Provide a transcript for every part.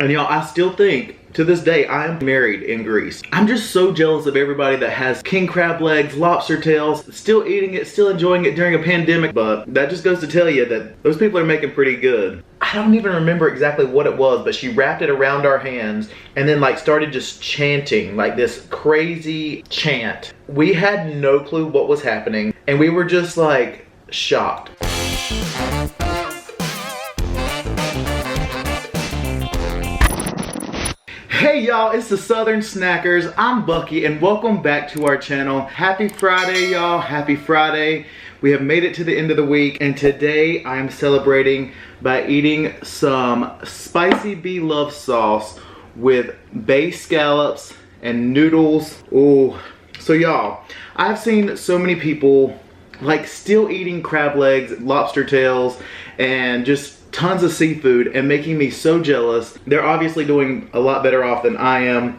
And y'all, I still think, to this day, I am married in Greece. I'm just so jealous of everybody that has king crab legs, lobster tails, still eating it, still enjoying it during a pandemic. But that just goes to tell you that those people are making pretty good. I don't even remember exactly what it was, but she wrapped it around our hands and then like started just chanting, like this crazy chant. We had no clue what was happening and we were just like shocked. Hey y'all, it's the Southern Snackers. I'm Bucky and welcome back to our channel. Happy Friday y'all, happy Friday. We have made it to the end of the week and today I'm celebrating by eating some spicy Blove sauce with bay scallops and noodles. Ooh. So y'all, I've seen so many people like still eating crab legs, lobster tails, and just tons of seafood and making me so jealous. They're obviously doing a lot better off than I am,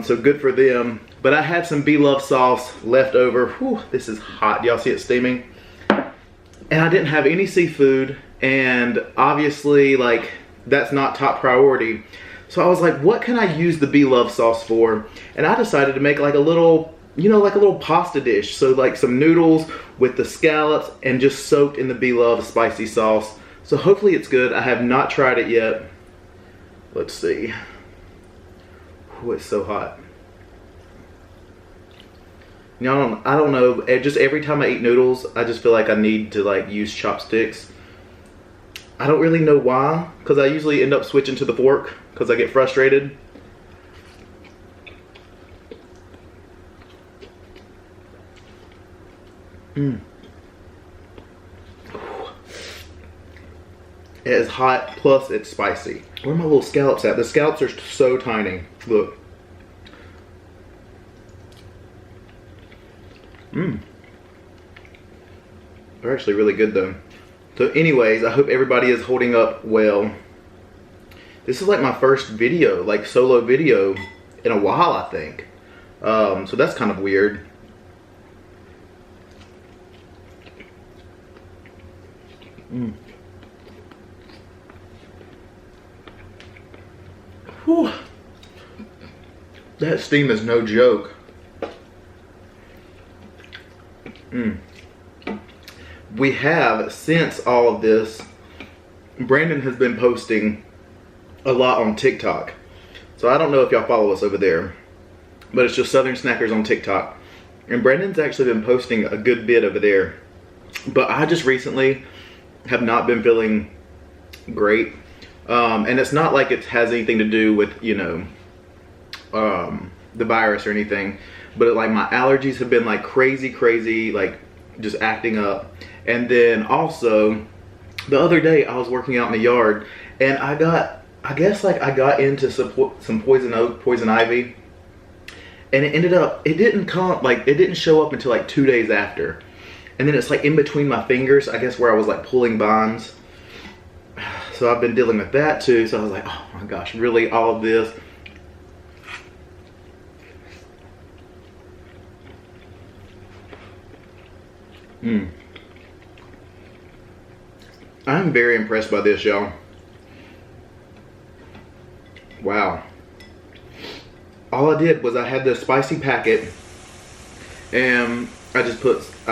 so good for them. But I had some Blove sauce left over. Whew, this is hot. Y'all see it steaming? And I didn't have any seafood, and obviously like that's not top priority. So I was like, what can I use the Blove sauce for? And I decided to make like a little, you know, like a little pasta dish. So like some noodles with the scallops and just soaked in the Blove spicy sauce. So hopefully it's good. I have not tried it yet. Let's see. Oh, it's so hot. Y'all, I don't know. Just every time I eat noodles, I just feel like I need to like use chopsticks. I don't really know why, because I usually end up switching to the fork because I get frustrated. It is hot, plus it's spicy. Where are my little scallops at? The scallops are so tiny. Look. They're actually really good though. So anyways, I hope everybody is holding up well. This is like my first video, like solo video in a while, I think. So that's kind of weird. Whew. That steam is no joke. We have, since all of this, Brandon has been posting a lot on TikTok. So I don't know if y'all follow us over there, but it's just Southern Snackers on TikTok. And Brandon's actually been posting a good bit over there. But I just recently have not been feeling great. And it's not like it has anything to do with, you know, the virus or anything, but like my allergies have been like crazy, like just acting up. And then also the other day I was working out in the yard and I guess I got into some poison oak, poison ivy, and it ended up, it didn't show up until like 2 days after. And then it's like in between my fingers, I guess, where I was like pulling bonds. So I've been dealing with that too. So I was like, oh my gosh, really, all of this? I'm very impressed by this, y'all. Wow. All I did was I had the spicy packet and I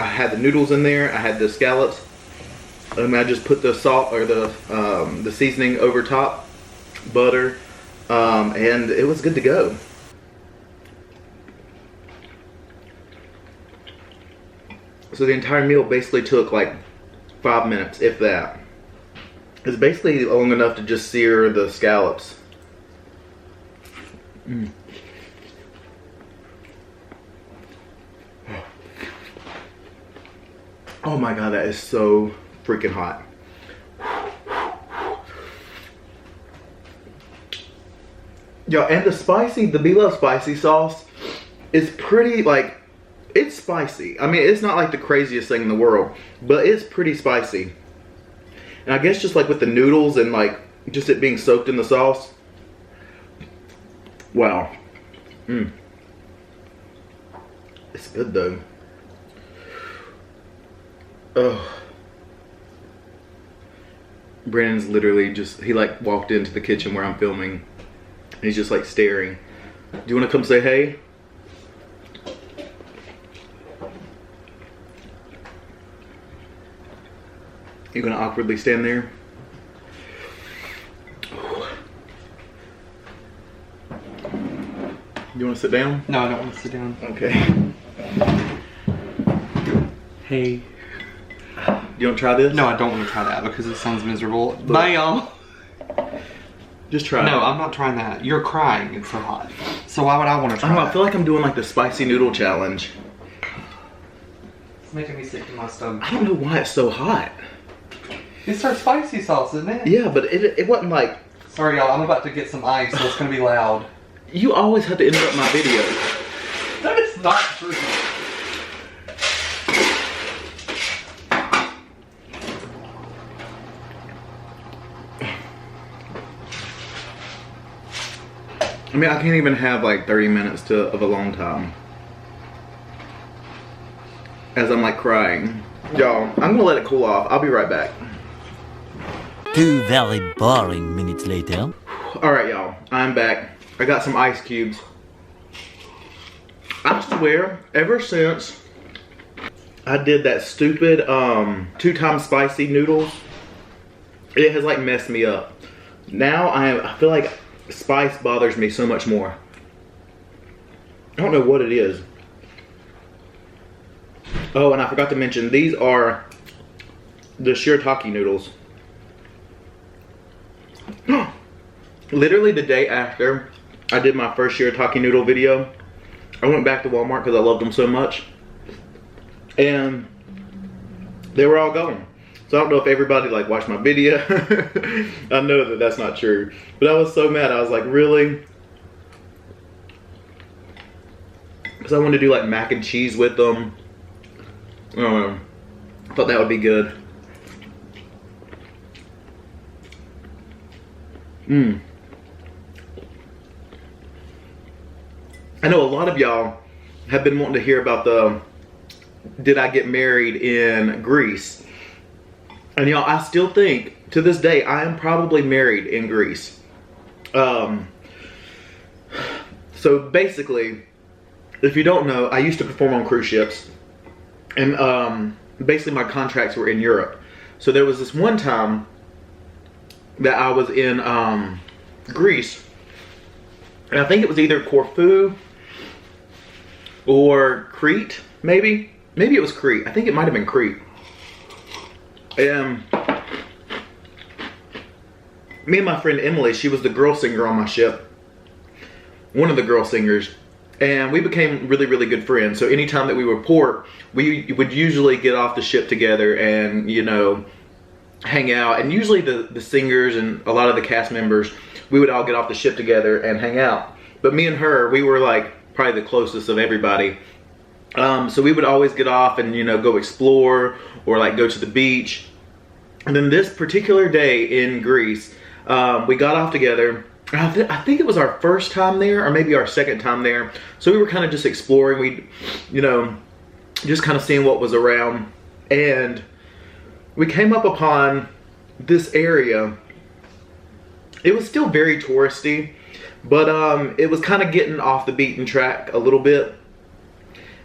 had the noodles in there, I had the scallops, and I just put the salt or the seasoning over top, butter, and it was good to go. So the entire meal basically took like 5 minutes, if that. It's basically long enough to just sear the scallops. Oh my god, that is so freaking hot. Yo, and the Blove spicy sauce is pretty, like, it's spicy. I mean, it's not like the craziest thing in the world, but it's pretty spicy. And I guess just like with the noodles and like just it being soaked in the sauce. Wow. It's good though. Oh. Brandon's literally just, he like walked into the kitchen where I'm filming He's just like staring. Do you want to come say hey? You're gonna awkwardly stand there? You want to sit down? No, I don't want to sit down. Okay. Hey. You want to try this? No, I don't want to try that because it sounds miserable. Bye, y'all. Just try it. No, I'm not trying that. You're crying. It's so hot. So why would I want to try that? I feel like I'm doing like the spicy noodle challenge. It's making me sick to my stomach. I don't know why it's so hot. It's our spicy sauce, isn't it? Yeah, but it wasn't like... Sorry, y'all. I'm about to get some ice, so it's going to be loud. You always have to interrupt my videos. That is not true. I mean, I can't even have like 30 minutes of a long time. As I'm like crying. Y'all, I'm gonna let it cool off. I'll be right back. 2 very boring minutes later. Alright, y'all. I'm back. I got some ice cubes. I swear, ever since I did that stupid 2-time spicy noodles, it has like messed me up. Now I feel like spice bothers me so much more. I don't know what it is. Oh, and I forgot to mention, these are the shirataki noodles. Literally the day after I did my first shirataki noodle video, I went back to Walmart because I loved them so much. And they were all gone. So I don't know if everybody like watched my video. I know that that's not true. But I was so mad. I was like, really? Because I wanted to do like mac and cheese with them. I don't know. I thought that would be good. Mmm. I know a lot of y'all have been wanting to hear about the did I get married in Greece. And y'all, I still think to this day I am probably married in Greece. So basically, if you don't know, I used to perform on cruise ships. And basically my contracts were in Europe. So there was this one time that I was in Greece. And I think it was either Corfu or Crete, maybe. Maybe it was Crete. I think it might have been Crete. And me and my friend Emily, she was the girl singer on my ship. One of the girl singers. And we became really, really good friends. So anytime that we would port, we would usually get off the ship together and, you know, hang out. And usually the singers and a lot of the cast members, we would all get off the ship together and hang out. But me and her, we were like probably the closest of everybody. So we would always get off and, you know, go explore or like go to the beach. And then this particular day in Greece, we got off together. I think it was our first time there or maybe our second time there. So we were kind of just exploring. We, you know, just kind of seeing what was around. And we came up upon this area. It was still very touristy, but it was kind of getting off the beaten track a little bit.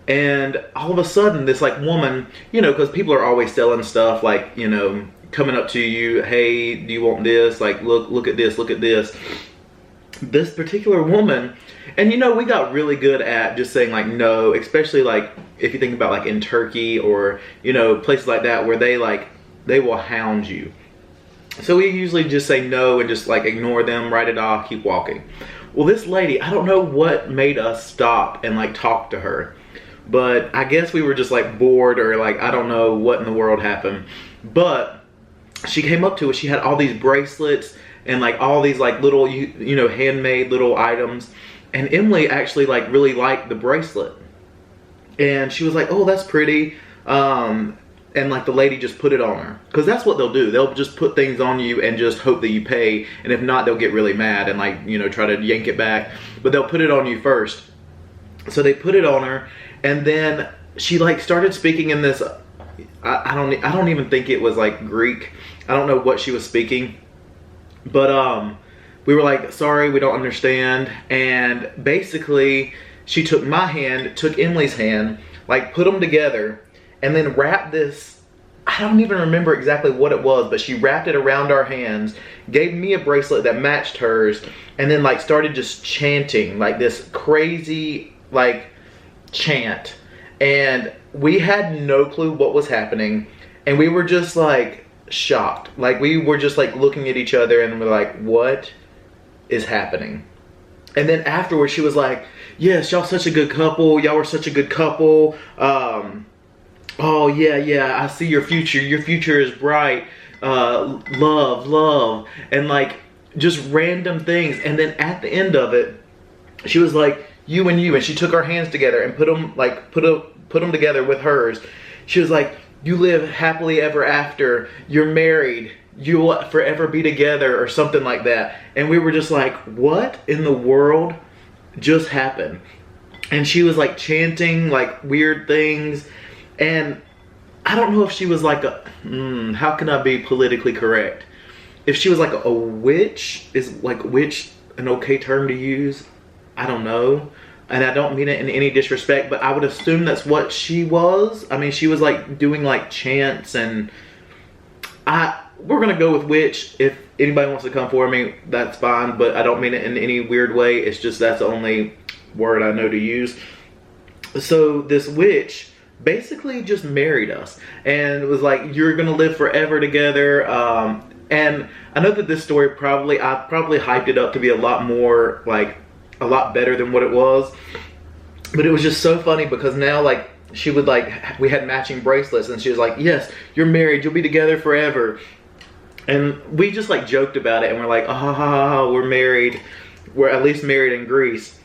And all of a sudden, this like woman, you know, because people are always selling stuff like, you know, coming up to you, hey, do you want this? Like, look at this, look at this. This particular woman, and you know, we got really good at just saying like no, especially like if you think about like in Turkey or, you know, places like that where they will hound you. So we usually just say no and just like ignore them, write it off, keep walking. Well, this lady, I don't know what made us stop and like talk to her. But I guess we were just like bored or like, I don't know what in the world happened. But she came up to us, she had all these bracelets and like all these like little, you know, handmade little items. And Emily actually like really liked the bracelet. And she was like, oh, that's pretty. And like the lady just put it on her. Because that's what they'll do. They'll just put things on you and just hope that you pay. And if not, they'll get really mad and like, you know, try to yank it back. But they'll put it on you first. So they put it on her. And then she like started speaking in this, I don't even think it was like Greek. I don't know what she was speaking. But we were like, sorry, we don't understand. And basically, she took my hand, took Emily's hand, like put them together, and then wrapped this, I don't even remember exactly what it was, but she wrapped it around our hands, gave me a bracelet that matched hers, and then like started just chanting like this crazy like chant. And we had no clue what was happening, and we were just like shocked. Like we were just like looking at each other and we're like, what is happening? And then afterwards she was like, yes, y'all such a good couple, y'all were such a good couple, oh yeah, I see your future is bright, love, and like just random things. And then at the end of it, she was like, you and you, and she took our hands together and put them together with hers. She was like, you live happily ever after, you're married, you will forever be together, or something like that. And we were just like, what in the world just happened? And she was like chanting like weird things, and I don't know if she was like a, how can I be politically correct? If she was like a witch, is like witch an okay term to use? I don't know. And I don't mean it in any disrespect, but I would assume that's what she was. I mean, she was like doing like chants, and we're gonna go with witch. If anybody wants to come for me, that's fine, but I don't mean it in any weird way. It's just that's the only word I know to use. So this witch basically just married us and was like, you're gonna live forever together. And I know that this story I probably hyped it up to be a lot more, like a lot better than what it was, but it was just so funny because now like she would like, we had matching bracelets, and she was like, yes, you're married, you'll be together forever. And we just like joked about it, and we're like, oh, we're married, we're at least married in Greece.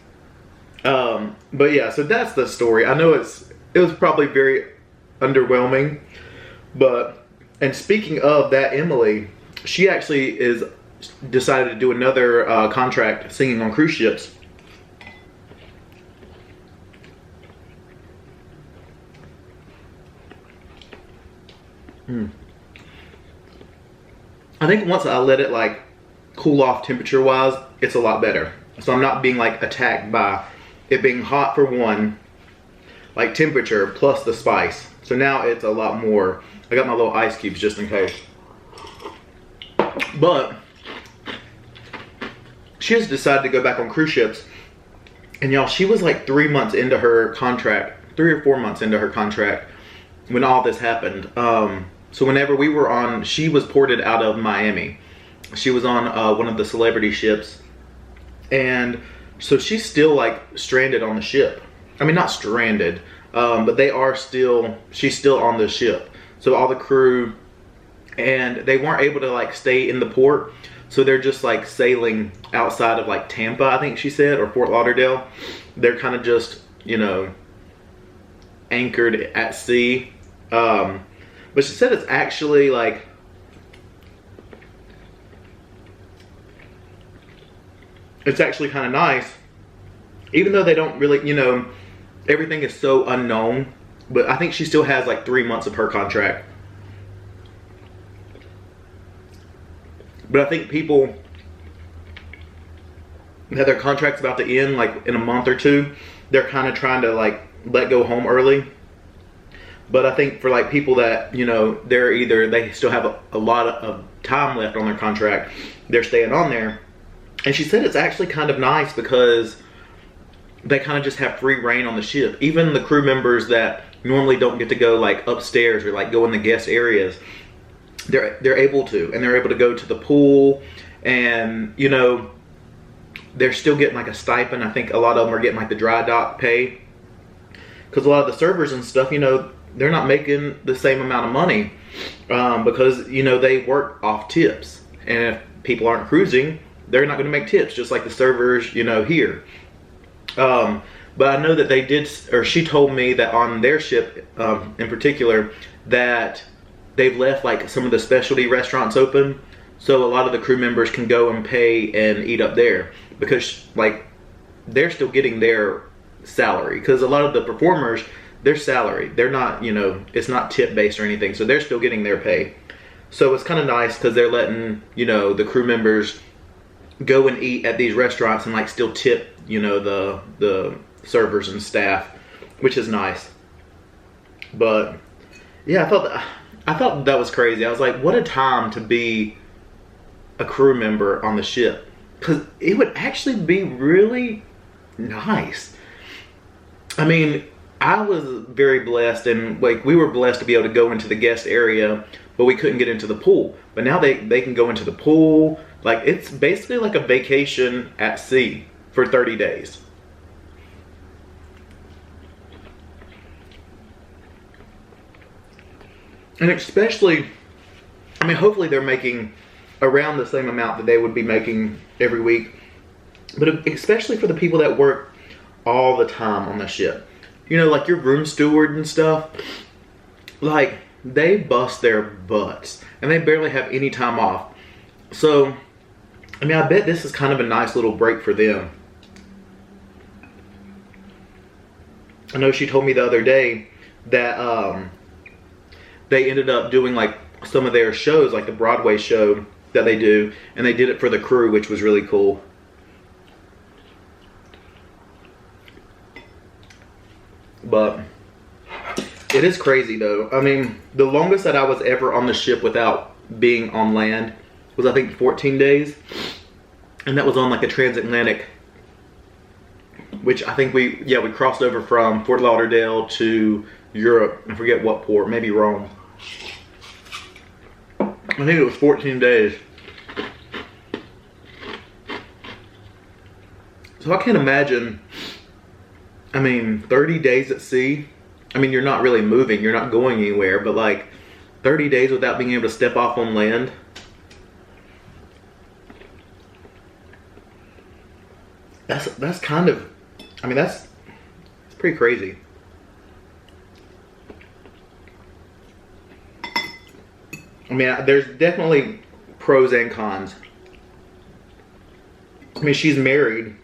But yeah, so that's the story. I know it was probably very underwhelming, but, and speaking of that, Emily, she actually decided to do another contract singing on cruise ships. I think once I let it like cool off temperature wise, it's a lot better. So I'm not being like attacked by it being hot for one, like temperature plus the spice. So now it's a lot more. I got my little ice cubes just in case. But she has decided to go back on cruise ships. And y'all, she was like 3 months into her contract, 3 or 4 months into her contract when all this happened. So whenever we were on, she was ported out of Miami. She was on one of the celebrity ships. And so she's still like stranded on the ship. I mean, not stranded, but she's still on the ship. So all the crew, and they weren't able to like stay in the port. So they're just like sailing outside of like Tampa, I think she said, or Fort Lauderdale. They're kind of just, you know, anchored at sea. But she said it's actually like, it's actually kind of nice, even though they don't really, you know, everything is so unknown. But I think she still has like 3 months of her contract. But I think people that their contract's about to end like in a month or two, they're kind of trying to like let go home early. But I think for like people that, you know, they still have a lot of time left on their contract, they're staying on there. And she said it's actually kind of nice because they kind of just have free reign on the ship. Even the crew members that normally don't get to go like upstairs or like go in the guest areas, they're able to, and they're able to go to the pool, and you know, they're still getting like a stipend. I think a lot of them are getting like the dry dock pay, because a lot of the servers and stuff, you know, they're not making the same amount of money because, you know, they work off tips, and if people aren't cruising, they're not going to make tips, just like the servers, you know, here. But I know that they did, or she told me that on their ship in particular, that they've left like some of the specialty restaurants open, so a lot of the crew members can go and pay and eat up there, because like they're still getting their salary, because a lot of the performers, their salary, they're not, you know, it's not tip based or anything, so they're still getting their pay. So it's kind of nice because they're letting, you know, the crew members go and eat at these restaurants and like still tip, you know, the servers and staff, which is nice. But yeah, I thought that was crazy. I was like, what a time to be a crew member on the ship, because it would actually be really nice. I mean, I was very blessed, and like we were blessed to be able to go into the guest area, but we couldn't get into the pool. But now they can go into the pool. Like, it's basically like a vacation at sea for 30 days. And especially, I mean, hopefully they're making around the same amount that they would be making every week. But especially for the people that work all the time on the ship. You know, like your room steward and stuff. Like, they bust their butts. And they barely have any time off. So, I mean, I bet this is kind of a nice little break for them. I know she told me the other day that they ended up doing like some of their shows, like the Broadway show that they do, and they did it for the crew, which was really cool. But it is crazy though. I mean, the longest that I was ever on the ship without being on land was, I think, 14 days. And that was on like a transatlantic, which I think we crossed over from Fort Lauderdale to Europe. I forget what port, maybe Rome. I think it was 14 days. So I can't imagine, I mean, 30 days at sea. I mean, you're not really moving, you're not going anywhere, but like 30 days without being able to step off on land. That's kind of, I mean, it's pretty crazy. I mean, there's definitely pros and cons. I mean, she's married.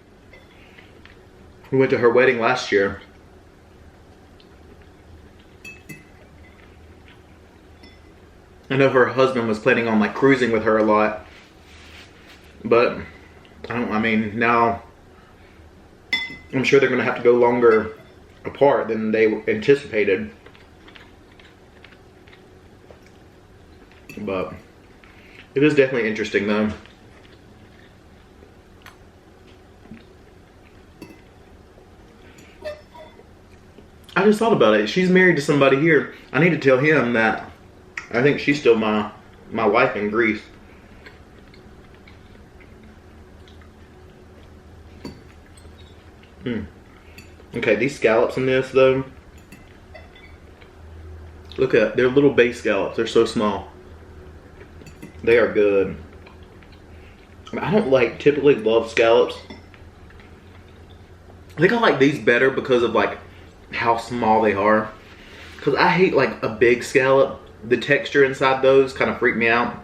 We went to her wedding last year. I know her husband was planning on like cruising with her a lot. But, I mean, now I'm sure they're going to have to go longer apart than they anticipated. But it is definitely interesting though. I just thought about it. She's married to somebody here. I need to tell him that I think she's still my wife in Greece. Okay, these scallops in this though, look at, they're little bay scallops. They're so small. They are good. I mean, I don't like typically love scallops. I think I like these better because of like how small they are. Because I hate like a big scallop. The texture inside those kind of freak me out.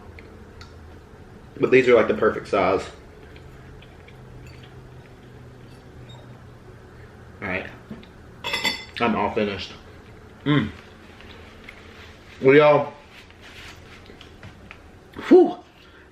But these are like the perfect size. Alright. I'm all finished. Well, y'all. Whew.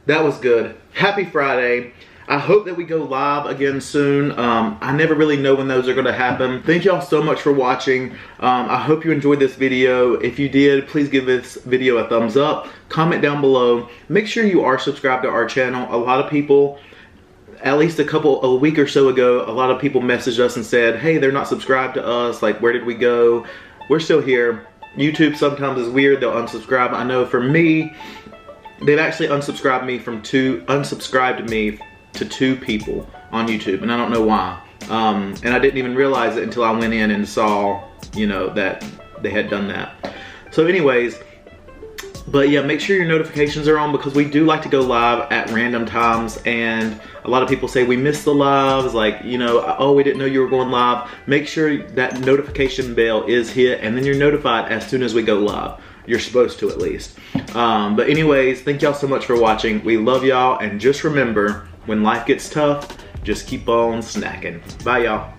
That was good. Happy Friday. I hope that we go live again soon. I never really know when those are going to happen. Thank y'all so much for watching. I hope you enjoyed this video. If you did, please give this video a thumbs up. Comment down below. Make sure you are subscribed to our channel. A lot of people, at least a week or so ago, a lot of people messaged us and said, hey, they're not subscribed to us. Like, where did we go? We're still here. YouTube sometimes is weird. They'll unsubscribe. I know for me, they've actually unsubscribed me to 2 people on YouTube, and I don't know why. And I didn't even realize it until I went in and saw, you know, that they had done that. So anyways, but yeah, make sure your notifications are on because we do like to go live at random times, and a lot of people say we missed the lives, like, you know, oh, we didn't know you were going live. Make sure that notification bell is hit, and then you're notified as soon as we go live. You're supposed to, at least. But anyways, thank y'all so much for watching. We love y'all, and just remember, when life gets tough, just keep on snacking. Bye, y'all.